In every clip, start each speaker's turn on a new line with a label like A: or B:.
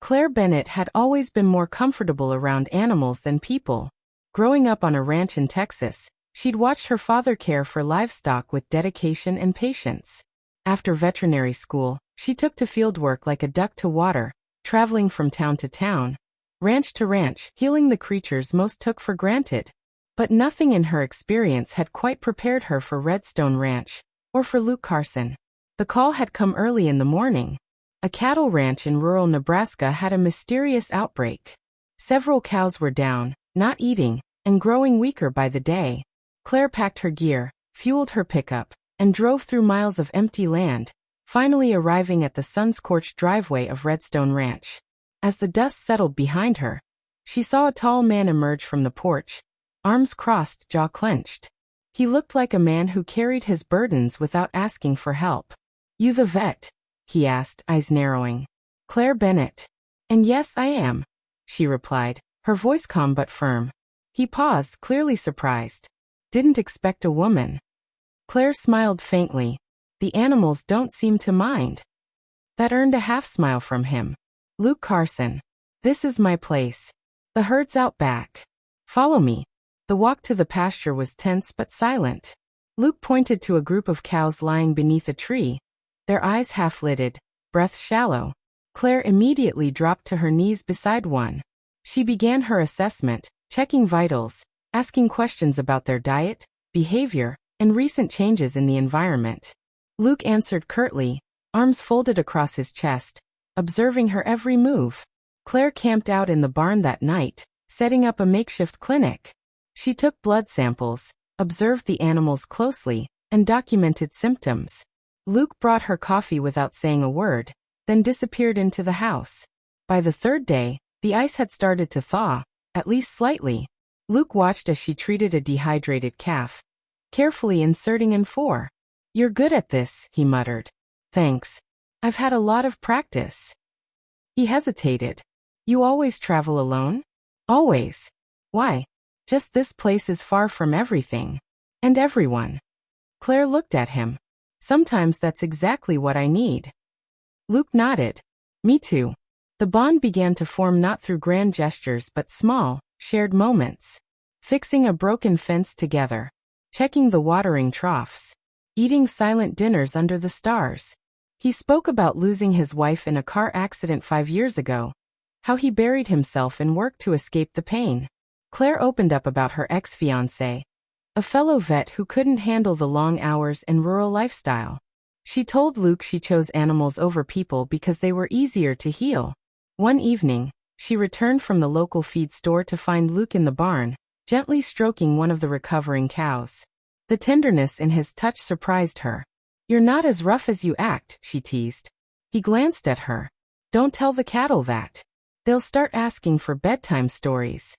A: Claire Bennett had always been more comfortable around animals than people. Growing up on a ranch in Texas, she'd watched her father care for livestock with dedication and patience. After veterinary school, she took to field work like a duck to water, traveling from town to town, ranch to ranch, healing the creatures most took for granted. But nothing in her experience had quite prepared her for Redstone Ranch, or for Luke Carson. The call had come early in the morning. A cattle ranch in rural Nebraska had a mysterious outbreak. Several cows were down, not eating, and growing weaker by the day. Claire packed her gear, fueled her pickup, and drove through miles of empty land, finally arriving at the sun-scorched driveway of Redstone Ranch. As the dust settled behind her, she saw a tall man emerge from the porch, arms crossed, jaw clenched. He looked like a man who carried his burdens without asking for help. "You the vet?" he asked, eyes narrowing. "Claire Bennett." "And yes, I am," she replied, her voice calm but firm. He paused, clearly surprised. "Didn't expect a woman." Claire smiled faintly. "The animals don't seem to mind." That earned a half-smile from him. "Luke Carson. This is my place. The herd's out back. Follow me." The walk to the pasture was tense but silent. Luke pointed to a group of cows lying beneath a tree, their eyes half-lidded, breath shallow. Claire immediately dropped to her knees beside one. She began her assessment, checking vitals, asking questions about their diet, behavior, and recent changes in the environment. Luke answered curtly, arms folded across his chest, observing her every move. Claire camped out in the barn that night, setting up a makeshift clinic. She took blood samples, observed the animals closely, and documented symptoms. Luke brought her coffee without saying a word, then disappeared into the house. By the third day, the ice had started to thaw, at least slightly. Luke watched as she treated a dehydrated calf, carefully inserting in 4. "You're good at this," he muttered. "Thanks. I've had a lot of practice." He hesitated. "You always travel alone?" "Always. Why?" "Just this place is far from everything. And everyone." Claire looked at him. "Sometimes that's exactly what I need." Luke nodded. "Me too." The bond began to form not through grand gestures but small, shared moments. Fixing a broken fence together. Checking the watering troughs. Eating silent dinners under the stars. He spoke about losing his wife in a car accident 5 years ago. How he buried himself in work to escape the pain. Claire opened up about her ex-fiancé, a fellow vet who couldn't handle the long hours and rural lifestyle. She told Luke she chose animals over people because they were easier to heal. One evening, she returned from the local feed store to find Luke in the barn, gently stroking one of the recovering cows. The tenderness in his touch surprised her. "You're not as rough as you act," she teased. He glanced at her. "Don't tell the cattle that. They'll start asking for bedtime stories."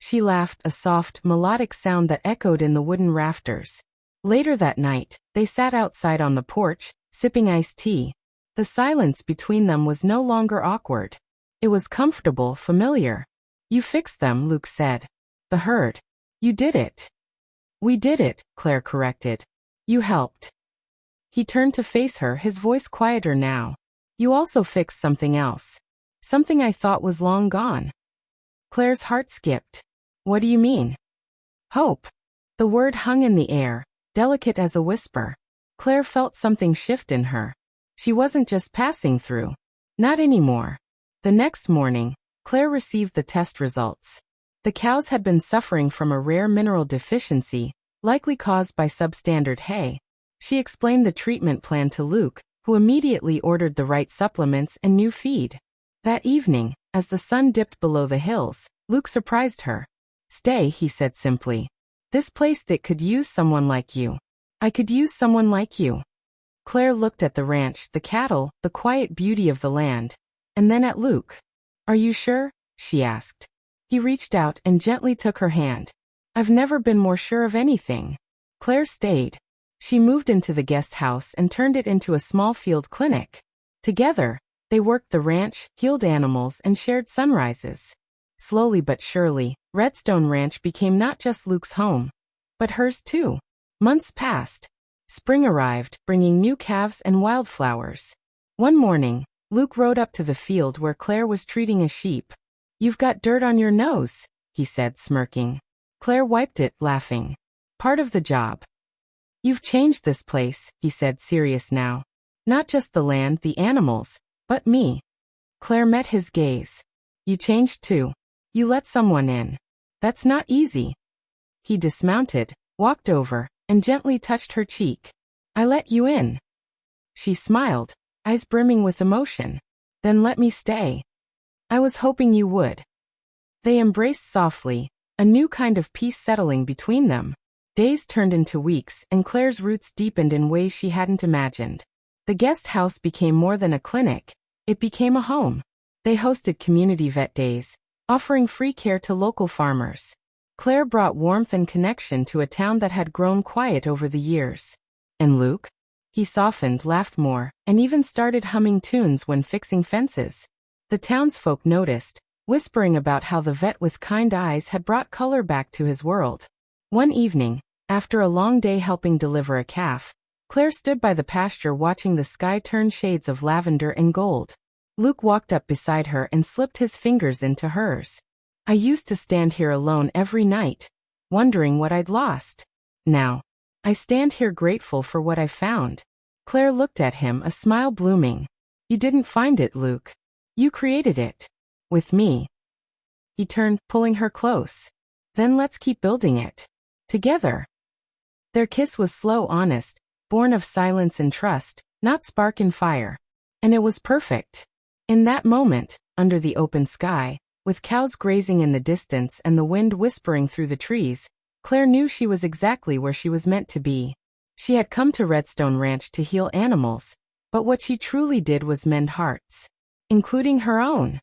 A: She laughed, a soft, melodic sound that echoed in the wooden rafters. Later that night, they sat outside on the porch, sipping iced tea. The silence between them was no longer awkward. It was comfortable, familiar. "You fixed them," Luke said. "The herd. You did it." "We did it," Claire corrected. "You helped." He turned to face her, his voice quieter now. "You also fixed something else. Something I thought was long gone." Claire's heart skipped. "What do you mean?" "Hope." The word hung in the air, delicate as a whisper. Claire felt something shift in her. She wasn't just passing through. Not anymore. The next morning, Claire received the test results. The cows had been suffering from a rare mineral deficiency, likely caused by substandard hay. She explained the treatment plan to Luke, who immediately ordered the right supplements and new feed. That evening, as the sun dipped below the hills, Luke surprised her. "Stay," he said simply. "This place that could use someone like you. I could use someone like you." Claire looked at the ranch, the cattle, the quiet beauty of the land, and then at Luke. "Are you sure?" she asked. He reached out and gently took her hand. "I've never been more sure of anything." Claire stayed. She moved into the guest house and turned it into a small field clinic. Together, they worked the ranch, healed animals, and shared sunrises. Slowly but surely, Redstone Ranch became not just Luke's home, but hers too. Months passed. Spring arrived, bringing new calves and wildflowers. One morning, Luke rode up to the field where Claire was treating a sheep. "You've got dirt on your nose," he said, smirking. Claire wiped it, laughing. "Part of the job." "You've changed this place," he said, serious now. "Not just the land, the animals, but me." Claire met his gaze. "You changed too. You let someone in. That's not easy." He dismounted, walked over, and gently touched her cheek. "I let you in." She smiled, eyes brimming with emotion. "Then let me stay." "I was hoping you would." They embraced softly, a new kind of peace settling between them. Days turned into weeks, and Claire's roots deepened in ways she hadn't imagined. The guest house became more than a clinic. It became a home. They hosted community vet days, offering free care to local farmers. Claire brought warmth and connection to a town that had grown quiet over the years. And Luke? He softened, laughed more, and even started humming tunes when fixing fences. The townsfolk noticed, whispering about how the vet with kind eyes had brought color back to his world. One evening, after a long day helping deliver a calf, Claire stood by the pasture watching the sky turn shades of lavender and gold. Luke walked up beside her and slipped his fingers into hers. "I used to stand here alone every night, wondering what I'd lost. Now, I stand here grateful for what I found." Claire looked at him, a smile blooming. "You didn't find it, Luke. You created it. With me." He turned, pulling her close. "Then let's keep building it. Together." Their kiss was slow, honest, born of silence and trust, not spark and fire. And it was perfect. In that moment, under the open sky, with cows grazing in the distance and the wind whispering through the trees, Claire knew she was exactly where she was meant to be. She had come to Redstone Ranch to heal animals, but what she truly did was mend hearts. Including her own.